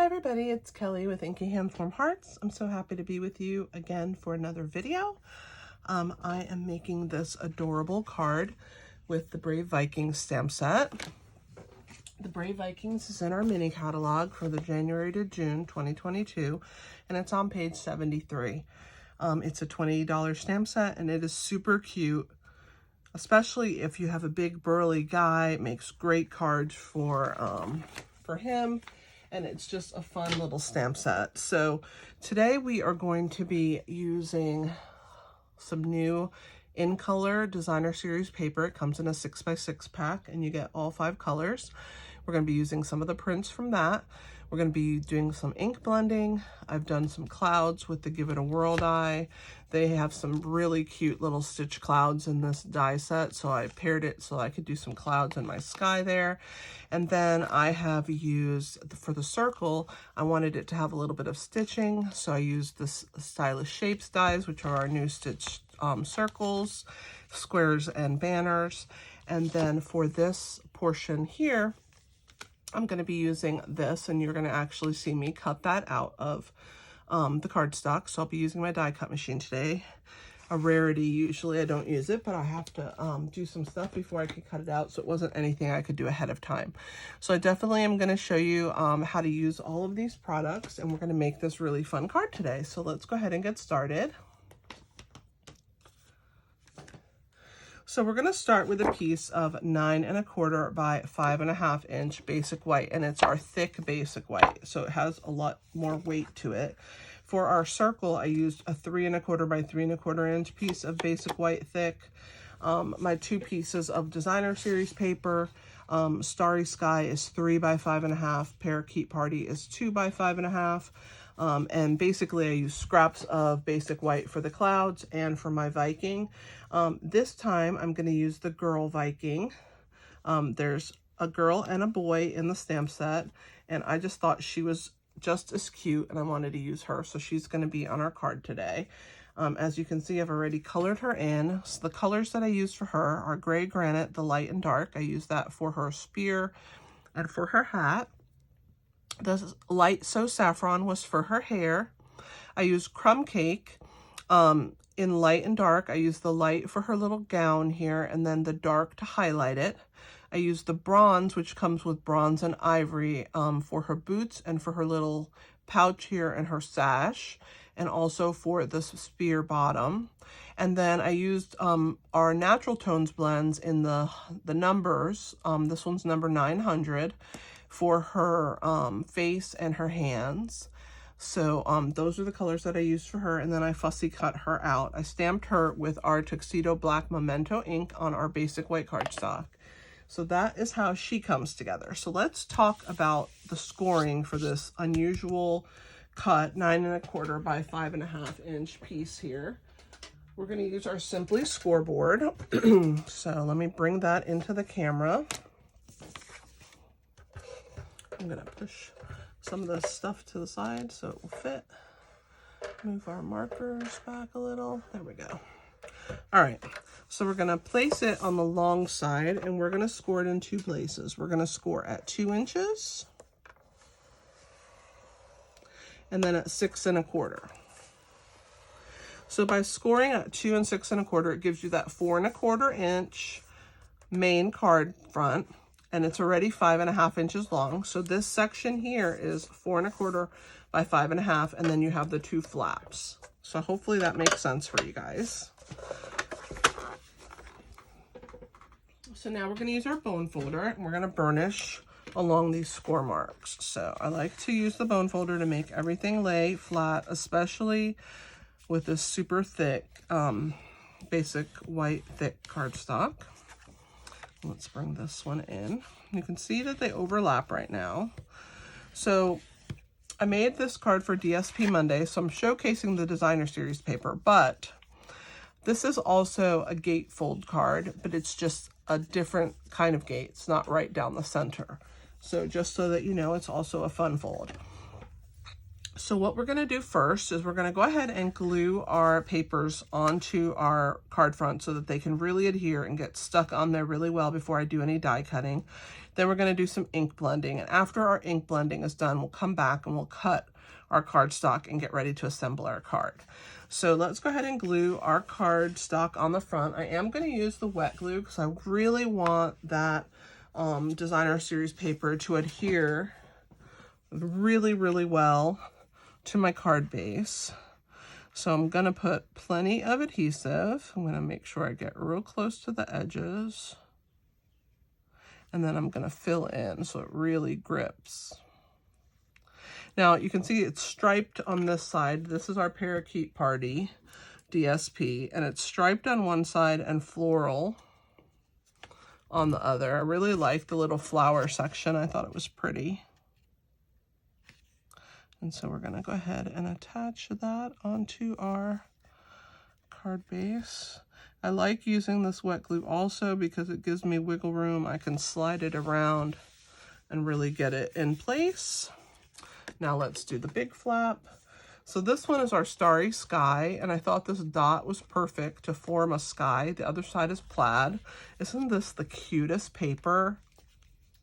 everybody, it's Kelly with Inky Hands Warm Hearts. I'm so happy to be with you again for another video. I am making this adorable card with the Brave Viking Stamp Set. The Brave Vikings is in our mini catalog for the January to June 2022, and it's on page 73. It's a $20 stamp set, and it is super cute, especially if you have a big burly guy. It makes great cards for him. And it's just a fun little stamp set. So today we are going to be using some new in color designer series paper. It comes in a 6x6 pack and you get all 5 colors. We're going to be using some of the prints from that. We're going to be doing some ink blending. I've done some clouds with the Give It a Whirl die. They have some really cute little stitch clouds in this die set, so I paired it so I could do some clouds in my sky there. And then I have used, for the circle, I wanted it to have a little bit of stitching, so I used this Stylish Shapes dies, which are our new stitched circles, squares, and banners. And then for this portion here, I'm going to be using this, and you're going to actually see me cut that out of the cardstock. So I'll be using my die cut machine today. A rarity, usually I don't use it, but I have to do some stuff before I can cut it out, so it wasn't anything I could do ahead of time. So I definitely am going to show you how to use all of these products, and we're going to make this really fun card today. So let's go ahead and get started. So we're going to start with a piece of 9 1/4 by 5 1/2 inch basic white, and it's our thick basic white, so it has a lot more weight to it. For our circle, I used a 3 1/4 by 3 1/4 inch piece of basic white thick. My 2 pieces of designer series paper, Starry Sky is 3 by 5 1/2, Parakeet Party is 2 by 5 1/2. And basically I use scraps of basic white for the clouds and for my Viking. This time I'm going to use the girl Viking. There's a girl and a boy in the stamp set, and I just thought she was just as cute and I wanted to use her, so she's going to be on our card today. As you can see, I've already colored her in. So the colors that I used for her are Gray Granite, the light and dark. I used that for her spear and for her hat. The light So Saffron was for her hair. I used Crumb Cake in light and dark. I used the light for her little gown here, and then the dark to highlight it. I used the bronze, which comes with bronze and ivory, for her boots and for her little pouch here and her sash, and also for the spear bottom. And then I used our Natural Tones blends in the numbers. This one's number 900. For her face and her hands. So those are the colors that I used for her, and then I fussy cut her out. I stamped her with our Tuxedo Black Memento ink on our basic white cardstock. So that is how she comes together. So let's talk about the scoring for this unusual cut 9 1/4 by 5 1/2 inch piece here. We're going to use our Simply scoreboard. So let me bring that into the camera. I'm going to push some of this stuff to the side so it will fit. Move our markers back a little. There we go. All right. So we're going to place it on the long side, and we're going to score it in 2 places. We're going to score at 2 inches and then at 6 1/4. So by scoring at 2 and 6 1/4, it gives you that 4 1/4 inch main card front. And it's already 5 1/2 inches long. So this section here is 4 1/4 by 5 1/2, and then you have the 2 flaps. So hopefully that makes sense for you guys. So now we're going to use our bone folder, and we're going to burnish along these score marks. So I like to use the bone folder to make everything lay flat, especially with this super thick basic white thick cardstock. Let's bring this one in. You can see that they overlap right now. So I made this card for DSP Monday, so I'm showcasing the designer series paper, but this is also a gatefold card, but it's just a different kind of gate. It's not right down the center. So just so that you know, it's also a fun fold. So what we're going to do first is we're going to go ahead and glue our papers onto our card front so that they can really adhere and get stuck on there really well before I do any die cutting. Then we're going to do some ink blending. And after our ink blending is done, we'll come back and we'll cut our cardstock and get ready to assemble our card. So let's go ahead and glue our cardstock on the front. I am going to use the wet glue because I really want that designer series paper to adhere really, really well to my card base. So I'm going to put plenty of adhesive. I'm going to make sure I get real close to the edges. And then I'm going to fill in so it really grips. Now you can see it's striped on this side. This is our Parakeet Party DSP, and it's striped on one side and floral on the other. I really like the little flower section. I thought it was pretty. And so we're going to go ahead and attach that onto our card base. I like using this wet glue also because it gives me wiggle room. I can slide it around and really get it in place. Now let's do the big flap. So this one is our Starry Sky, and I thought this dot was perfect to form a sky. The other side is plaid. Isn't this the cutest paper?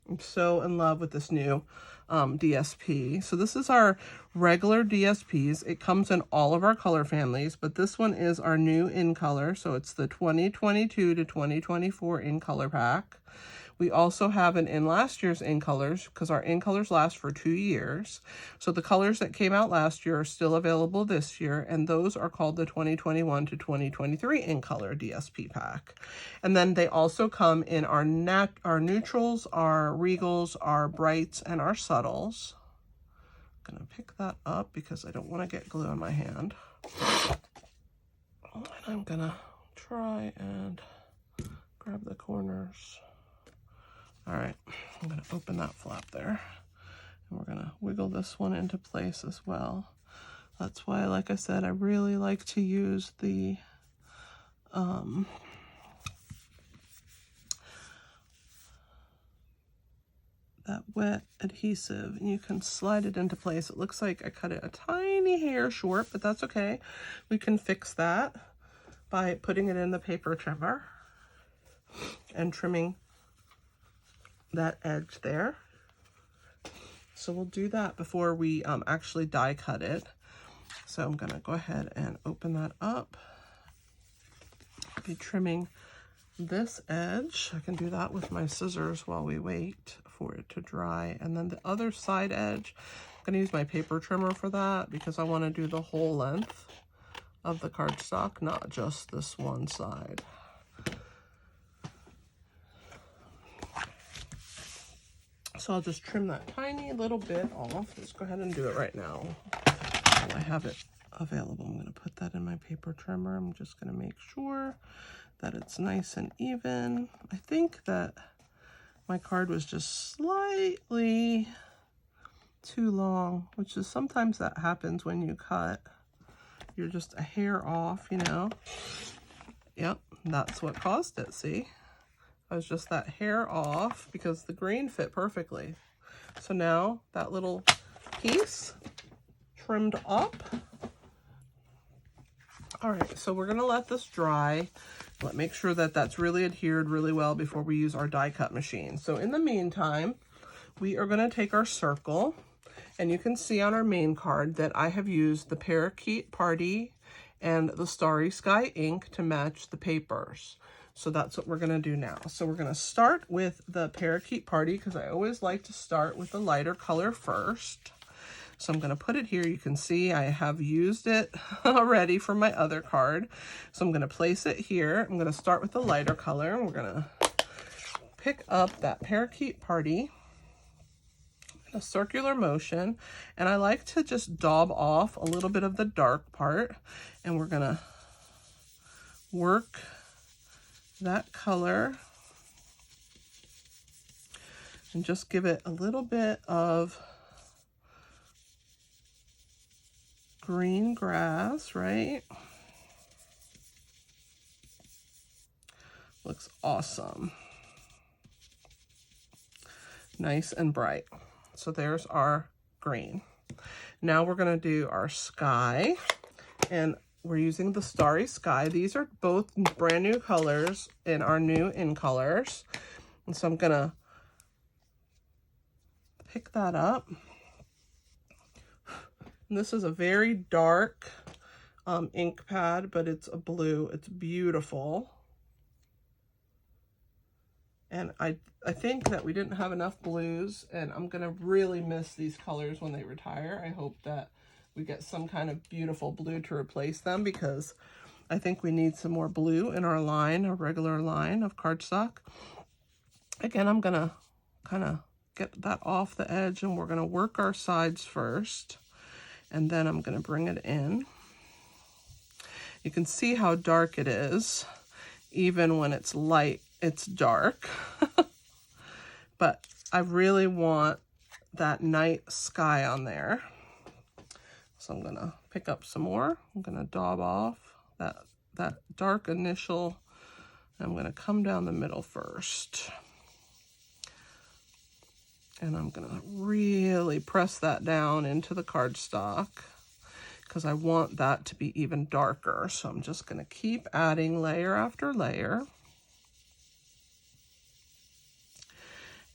I'm so in love with this new DSP. So this is our regular DSPs. It comes in all of our color families, but this one is our new in color. So it's the 2022 to 2024 in color pack. We also have an in last year's in colors because our in colors last for 2 years. So the colors that came out last year are still available this year, and those are called the 2021 to 2023 in color DSP pack. And then they also come in our neutrals, our regals, our brights, and our subtles. I'm gonna pick that up because I don't want to get glue on my hand. And I'm gonna try and grab the corners. All right, I'm going to open that flap there, and we're going to wiggle this one into place as well. That's why, like I said, I really like to use the that wet adhesive, and you can slide it into place. It looks like I cut it a tiny hair short, but that's okay. We can fix that by putting it in the paper trimmer and trimming that edge there. So we'll do that before we actually die cut it. So I'm gonna go ahead and open that up. I'll be trimming this edge. I can do that with my scissors while we wait for it to dry. And then the other side edge, I'm gonna use my paper trimmer for that because I wanna do the whole length of the cardstock, not just this one side. So I'll just trim that tiny little bit off. Let's go ahead and do it right now. While I have it available, I'm going to put that in my paper trimmer. I'm just going to make sure that it's nice and even. I think that my card was just slightly too long, which is sometimes that happens when you cut. You're just a hair off, you know. Yep, that's what caused it, see? I was just that hair off because the green fit perfectly. So now that little piece trimmed up. All right, so we're gonna let this dry. Let's make sure that that's really adhered really well before we use our die cut machine. So in the meantime, we are gonna take our circle, and you can see on our main card that I have used the Parakeet Party and the Starry Sky ink to match the papers. So that's what we're going to do now. So we're going to start with the Parakeet Party because I always like to start with the lighter color first. So I'm going to put it here. You can see I have used it already for my other card. So I'm going to place it here. I'm going to start with the lighter color. We're going to pick up that Parakeet Party in a circular motion. And I like to just daub off a little bit of the dark part. And we're going to work that color and just give it a little bit of green grass, right? Looks awesome. Nice and bright. So there's our green. Now we're going to do our sky, and we're using the Starry Sky. These are both brand new colors in our new in colors. And so I'm gonna pick that up. And this is a very dark ink pad, but it's a blue. It's beautiful. And I think that we didn't have enough blues, and I'm going to really miss these colors when they retire. I hope that we get some kind of beautiful blue to replace them, because I think we need some more blue in our line, a regular line of cardstock. Again, I'm going to kind of get that off the edge, and we're going to work our sides first, and then I'm going to bring it in. You can see how dark it is. Even when it's light, it's dark. But I really want that night sky on there. So I'm going to pick up some more. I'm going to daub off that dark initial. I'm going to come down the middle first. And I'm going to really press that down into the cardstock, because I want that to be even darker. So I'm just going to keep adding layer after layer.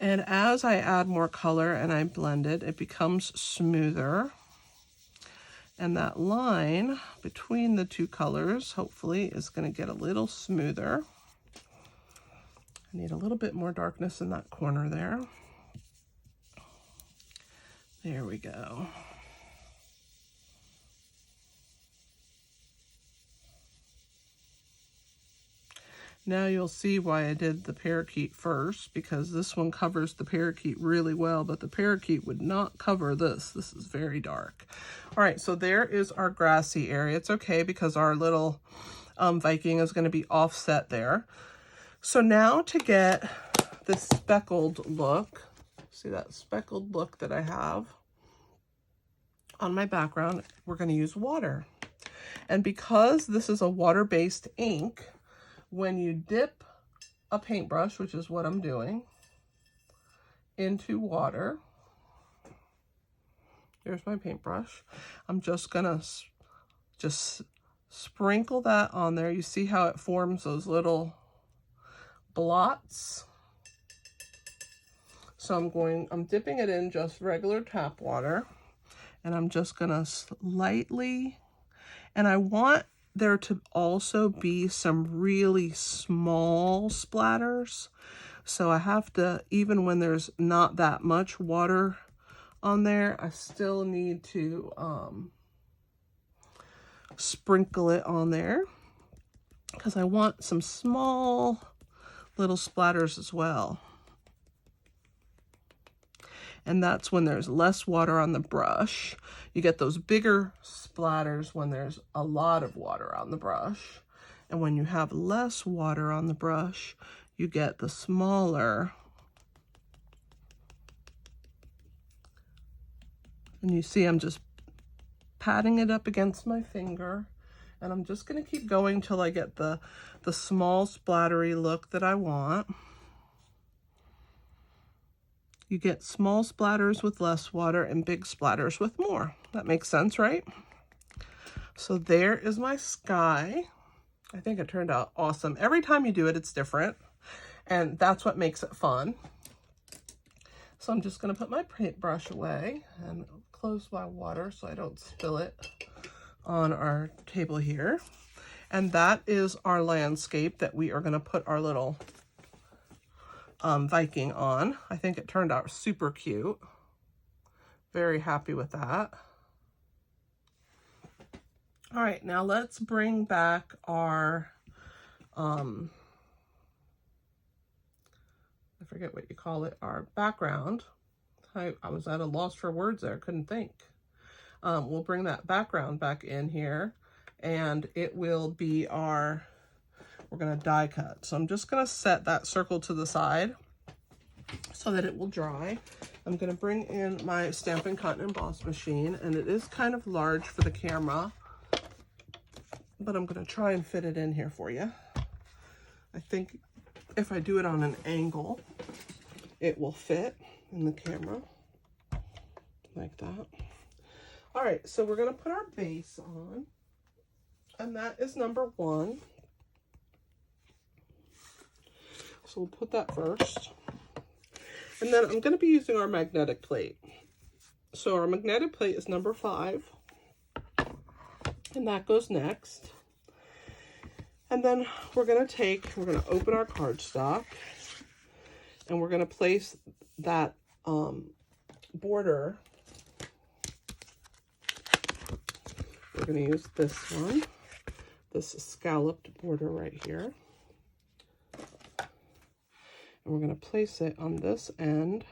And as I add more color and I blend it, it becomes smoother. And that line between the two colors, hopefully, is going to get a little smoother. I need a little bit more darkness in that corner there. There we go. Now you'll see why I did the parakeet first, because this one covers the parakeet really well, but the parakeet would not cover this. This is very dark. All right, so there is our grassy area. It's okay because our little Viking is going to be offset there. So now to get this speckled look, see that speckled look that I have on my background, we're going to use water. And because this is a water-based ink, when you dip a paintbrush, which is what I'm doing, into water, here's my paintbrush, I'm just gonna sprinkle that on there. You see how it forms those little blots? So I'm dipping it in just regular tap water, and I'm just gonna lightly, and I want there to also be some really small splatters. So I have to, even when there's not that much water on there, I still need to sprinkle it on there, because I want some small little splatters as well. And that's when there's less water on the brush. You get those bigger splatters when there's a lot of water on the brush. And when you have less water on the brush, you get the smaller. And you see I'm just patting it up against my finger. And I'm just going to keep going till I get the small splattery look that I want. You get small splatters with less water and big splatters with more. That makes sense, right? So there is my sky. I think it turned out awesome. Every time you do it, it's different. And that's what makes it fun. So I'm just going to put my paintbrush away and close my water so I don't spill it on our table here. And that is our landscape that we are going to put our little Viking on. I think it turned out super cute. Very happy with that. All right, now let's bring back our, I forget what you call it, our background. I was at a loss for words there, couldn't think. We'll bring that background back in here, and it will be our, we're going to die cut. So I'm just going to set that circle to the side so that it will dry. I'm going to bring in my Stampin' Cut and Emboss machine, and it is kind of large for the camera, but I'm going to try and fit it in here for you. I think if I do it on an angle, it will fit in the camera like that. All right, so we're going to put our base on, and that is number 1. So we'll put that first. And then I'm going to be using our magnetic plate. So our magnetic plate is number 5. And that goes next. And then we're going to open our cardstock. And we're going to place that border. We're going to use this one. This scalloped border right here. And we're going to place it on this end.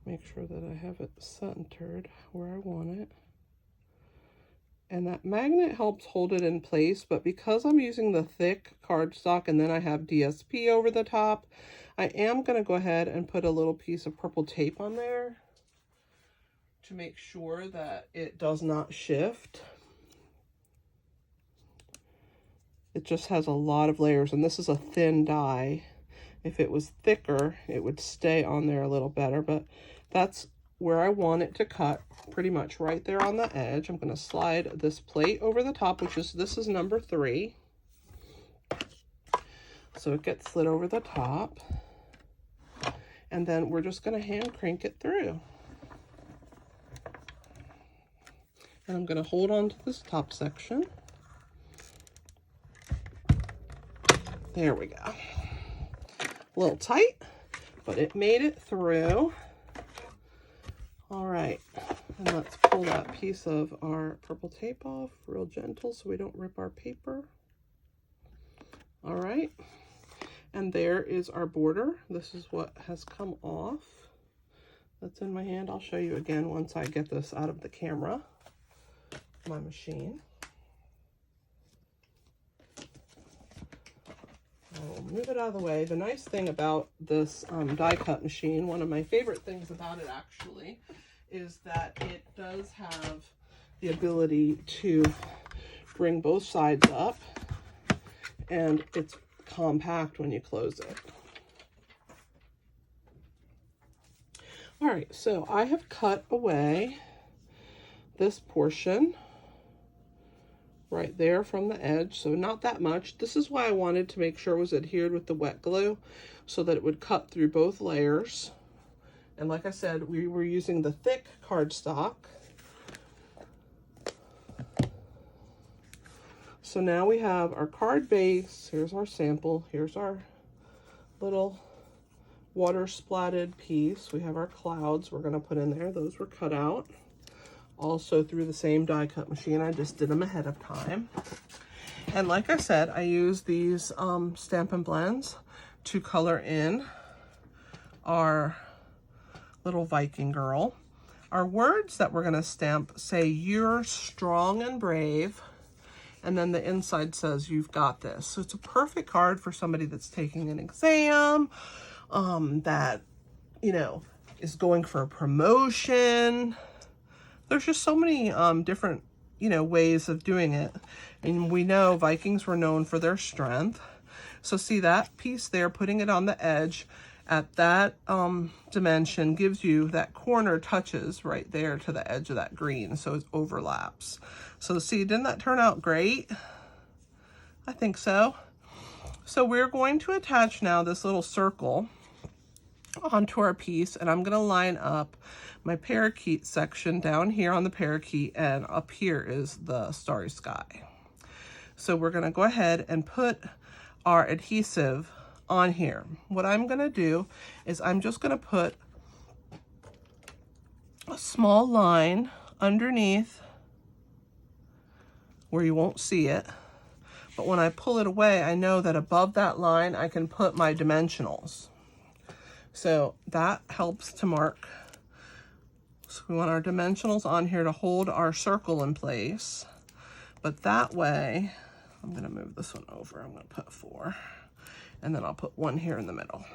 Make sure that I have it centered where I want it. And that magnet helps hold it in place, but because I'm using the thick cardstock and then I have DSP over the top, I am going to go ahead and put a little piece of purple tape on there to make sure that it does not shift. It just has a lot of layers, and this is a thin die. If it was thicker, it would stay on there a little better, but that's where I want it to cut, pretty much right there on the edge. I'm going to slide this plate over the top, this is number 3. So it gets slid over the top. And then we're just going to hand crank it through. And I'm going to hold on to this top section. There we go. A little tight, but it made it through. All right, and let's pull that piece of our purple tape off real gentle so we don't rip our paper. All right, and there is our border. This is what has come off. That's in my hand. I'll show you again once I get this out of the camera, my machine. I'll move it out of the way. The nice thing about this die cut machine, one of my favorite things about it actually, is that it does have the ability to bring both sides up, and it's compact when you close it. All right, so I have cut away this portion right there from the edge, so not that much. This is why I wanted to make sure it was adhered with the wet glue so that it would cut through both layers. And like I said, we were using the thick cardstock. So now we have our card base. Here's our sample. Here's our little water splatted piece. We have our clouds we're going to put in there. Those were cut out. Also through the same die cut machine. I just did them ahead of time. And like I said, I use these Stampin' Blends to color in our little Viking girl. Our words that we're going to stamp say, "You're strong and brave." And then the inside says, "You've got this." So it's a perfect card for somebody that's taking an exam, that, you know, is going for a promotion. There's just so many different, you know, ways of doing it. And we know Vikings were known for their strength. So see that piece there, putting it on the edge at that dimension gives you that corner touches right there to the edge of that green. So it overlaps. So see, didn't that turn out great? I think so. So we're going to attach now this little circle onto our piece, and I'm going to line up my parakeet section down here on the parakeet, and up here is the Starry Sky. So we're going to go ahead and put our adhesive on here. What I'm going to do is I'm just going to put a small line underneath where you won't see it, but when I pull it away, I know that above that line I can put my dimensionals. So that helps to mark. So we want our dimensionals on here to hold our circle in place. But that way, I'm going to move this one over. I'm going to put 4. And then I'll put 1 here in the middle.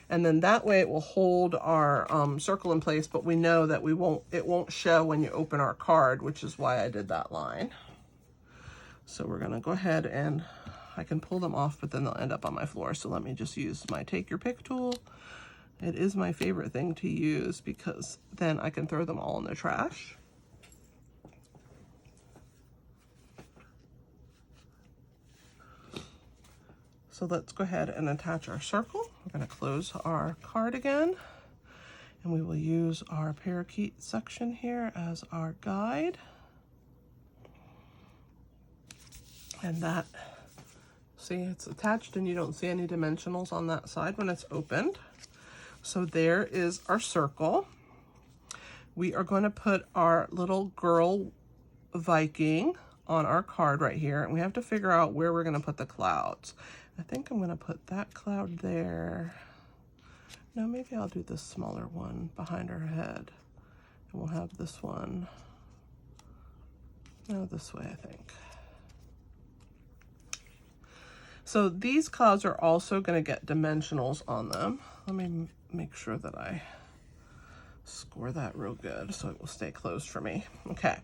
And then that way it will hold our circle in place, but we know that it won't show when you open our card, which is why I did that line. So we're going to go ahead and I can pull them off, but then they'll end up on my floor. So let me just use my Take Your Pick tool. It is my favorite thing to use because then I can throw them all in the trash. So let's go ahead and attach our circle. We're going to close our card again, and we will use our parakeet section here as our guide. And that, see, it's attached and you don't see any dimensionals on that side when it's opened. So there is our circle. We are going to put our little girl Viking on our card right here, and we have to figure out where we're going to put the clouds. I think I'm going to put that cloud there. No, maybe I'll do this smaller one behind her head, and we'll have this one, no, this way, I think. So these clouds are also going to get dimensionals on them. Let me make sure that I score that real good so it will stay closed for me. Okay,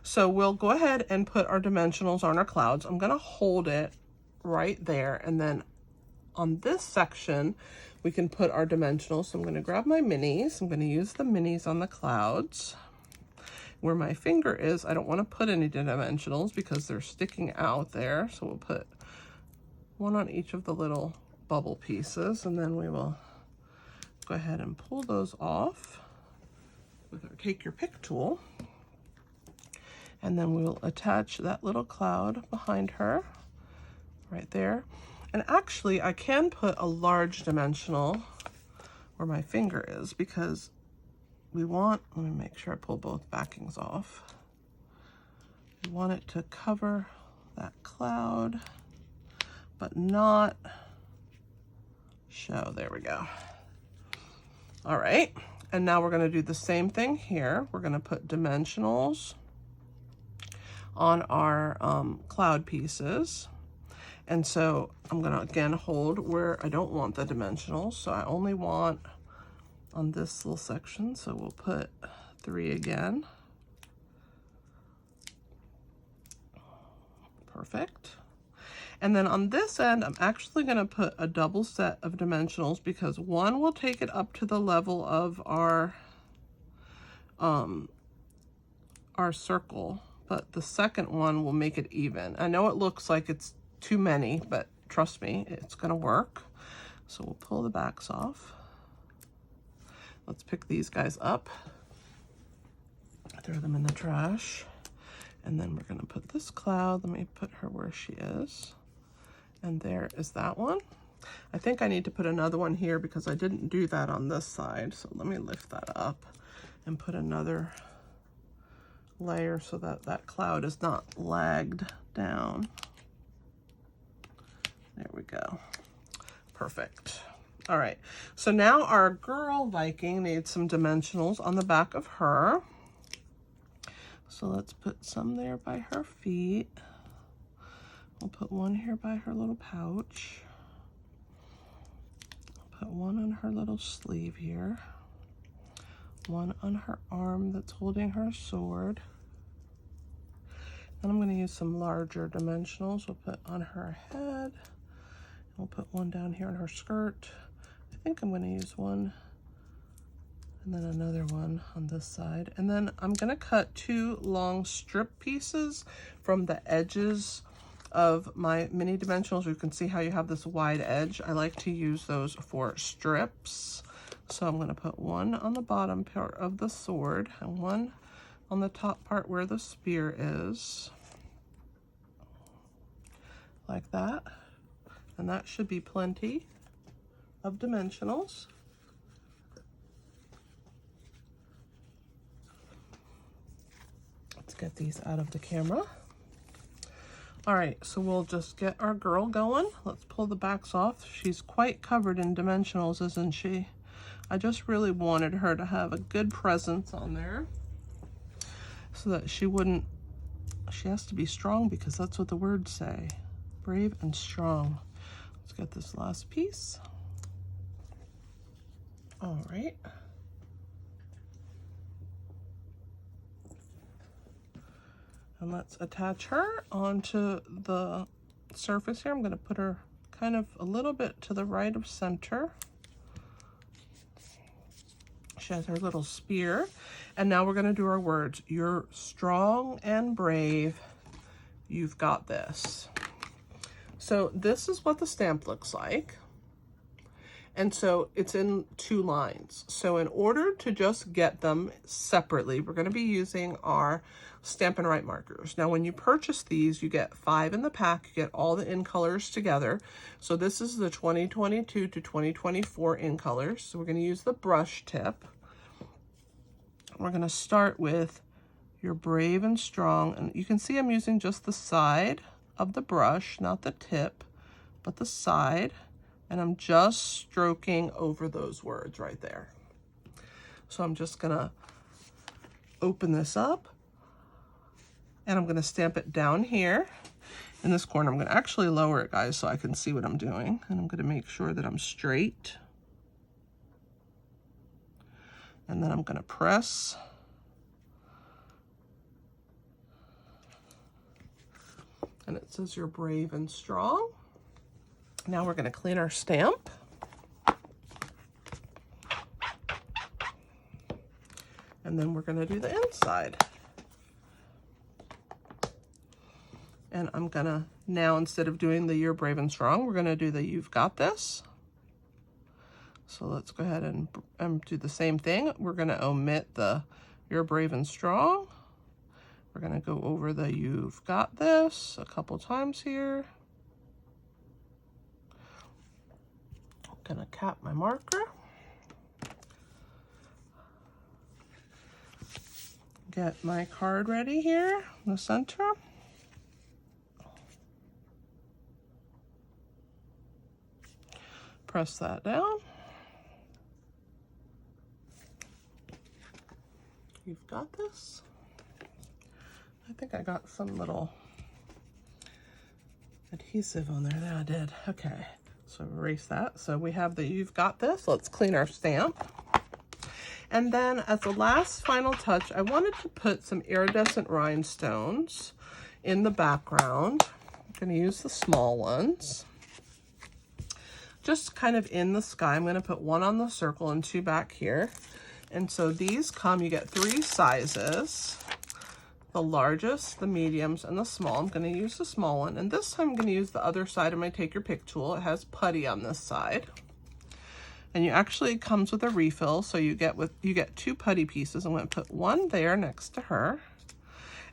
so we'll go ahead and put our dimensionals on our clouds. I'm going to hold it right there, and then on this section we can put our dimensionals. So I'm going to grab my minis. I'm going to use the minis on the clouds. Where my finger is, I don't want to put any dimensionals because they're sticking out there, so we'll put one on each of the little bubble pieces, and then we will go ahead and pull those off with our take your pick tool, and then we will attach that little cloud behind her right there. And actually I can put a large dimensional where my finger is, because we want, let me make sure I pull both backings off. We want it to cover that cloud but not show. There we go. All right, and now we're going to do the same thing here. We're going to put dimensionals on our cloud pieces, and so I'm going to again hold where I don't want the dimensionals, so I only want on this little section, so we'll put 3 again. Perfect. And then on this end, I'm actually going to put a double set of dimensionals, because one will take it up to the level of our circle, but the second one will make it even. I know it looks like it's too many, but trust me, it's going to work. So we'll pull the backs off. Let's pick these guys up, throw them in the trash, and then we're going to put this cloud. Let me put her where she is. And there is that one. I think I need to put another one here because I didn't do that on this side. So let me lift that up and put another layer so that that cloud is not lagged down. There we go. Perfect. All right. So now our girl Viking needs some dimensionals on the back of her. So let's put some there by her feet. We'll put one here by her little pouch. Put one on her little sleeve here. One on her arm that's holding her sword. Then I'm going to use some larger dimensionals. We'll put on her head. We'll put one down here on her skirt. I think I'm going to use one, and then another one on this side. And then I'm going to cut 2 long strip pieces from the edges of my mini dimensionals. You can see how you have this wide edge. I like to use those for strips. So I'm going to put one on the bottom part of the sword and one on the top part where the spear is, like that. And that should be plenty of dimensionals. Let's get these out of the camera. All right, so we'll just get our girl going. Let's pull the backs off. She's quite covered in dimensionals, isn't she? I just really wanted her to have a good presence on there so that she wouldn't, she has to be strong because that's what the words say, brave and strong. Let's get this last piece. All right. And let's attach her onto the surface here. I'm going to put her kind of a little bit to the right of center. She has her little spear. And now we're going to do our words. You're strong and brave. You've got this. So this is what the stamp looks like. And so it's in 2 lines. So in order to just get them separately, we're going to be using our Stampin' Write markers. Now, when you purchase these, you get 5 in the pack. You get all the in colors together. So this is the 2022 to 2024 in colors. So we're going to use the brush tip. We're going to start with your Brave and Strong. And you can see I'm using just the side of the brush, not the tip, but the side. And I'm just stroking over those words right there. So I'm just gonna open this up and I'm gonna stamp it down here in this corner. I'm gonna actually lower it, guys, so I can see what I'm doing. And I'm gonna make sure that I'm straight. And then I'm gonna press. And it says you're brave and strong. Now we're going to clean our stamp. And then we're going to do the inside. And I'm going to, now instead of doing the You're Brave and Strong, we're going to do the You've Got This. So let's go ahead and do the same thing. We're going to omit the You're Brave and Strong. We're going to go over the You've Got This a couple times here. Gonna cap my marker. Get my card ready here in the center. Press that down. You've got this. I think I got some little adhesive on there. Yeah, I did. Okay. So erase that. So we have the You've Got This. Let's clean our stamp. And then as the last final touch, I wanted to put some iridescent rhinestones in the background. I'm going to use the small ones. Just kind of in the sky. I'm going to put 1 on the circle and 2 back here. And so these come, you get 3 sizes. The largest, the mediums, and the small. I'm going to use the small one, and this time I'm going to use the other side of my Take Your Pick tool. It has putty on this side, and you actually comes with a refill, so you get 2 putty pieces. I'm going to put 1 there next to her,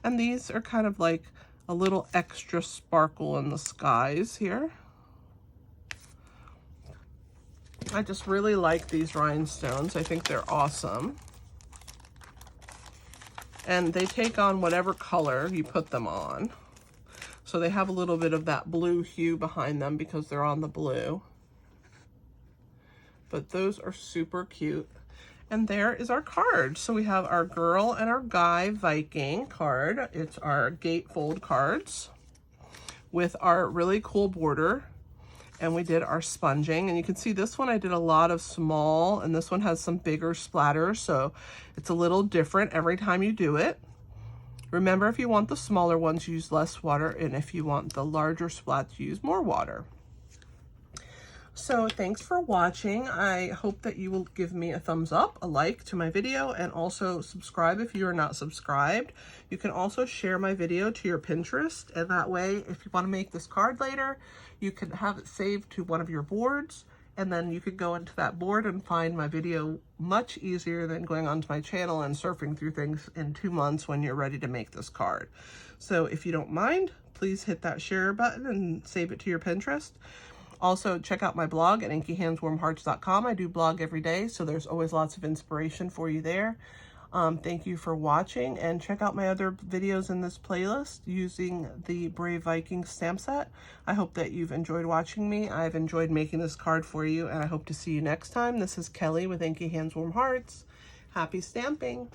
and these are kind of like a little extra sparkle in the skies here. I just really like these rhinestones. I think they're awesome. And they take on whatever color you put them on. So they have a little bit of that blue hue behind them because they're on the blue. But those are super cute. And there is our card. So we have our girl and our guy Viking card. It's our gatefold cards with our really cool border. And we did our sponging, and you can see this one I did a lot of small, and this one has some bigger splatters, so it's a little different every time you do it. Remember, if you want the smaller ones, use less water, and if you want the larger splats, use more water. So thanks for watching. I hope that you will give me a thumbs up, a like to my video, and also subscribe if you are not subscribed. You can also share my video to your Pinterest, and that way, if you want to make this card later, you can have it saved to one of your boards, and then you could go into that board and find my video much easier than going onto my channel and surfing through things in 2 months when you're ready to make this card. So if you don't mind, please hit that share button and save it to your Pinterest. Also, check out my blog at inkyhandswarmhearts.com. I do blog every day, so there's always lots of inspiration for you there. Thank you for watching, and check out my other videos in this playlist using the Brave Viking Stamp Set. I hope that you've enjoyed watching me. I've enjoyed making this card for you, and I hope to see you next time. This is Kelly with Inky Hands Warm Hearts. Happy stamping!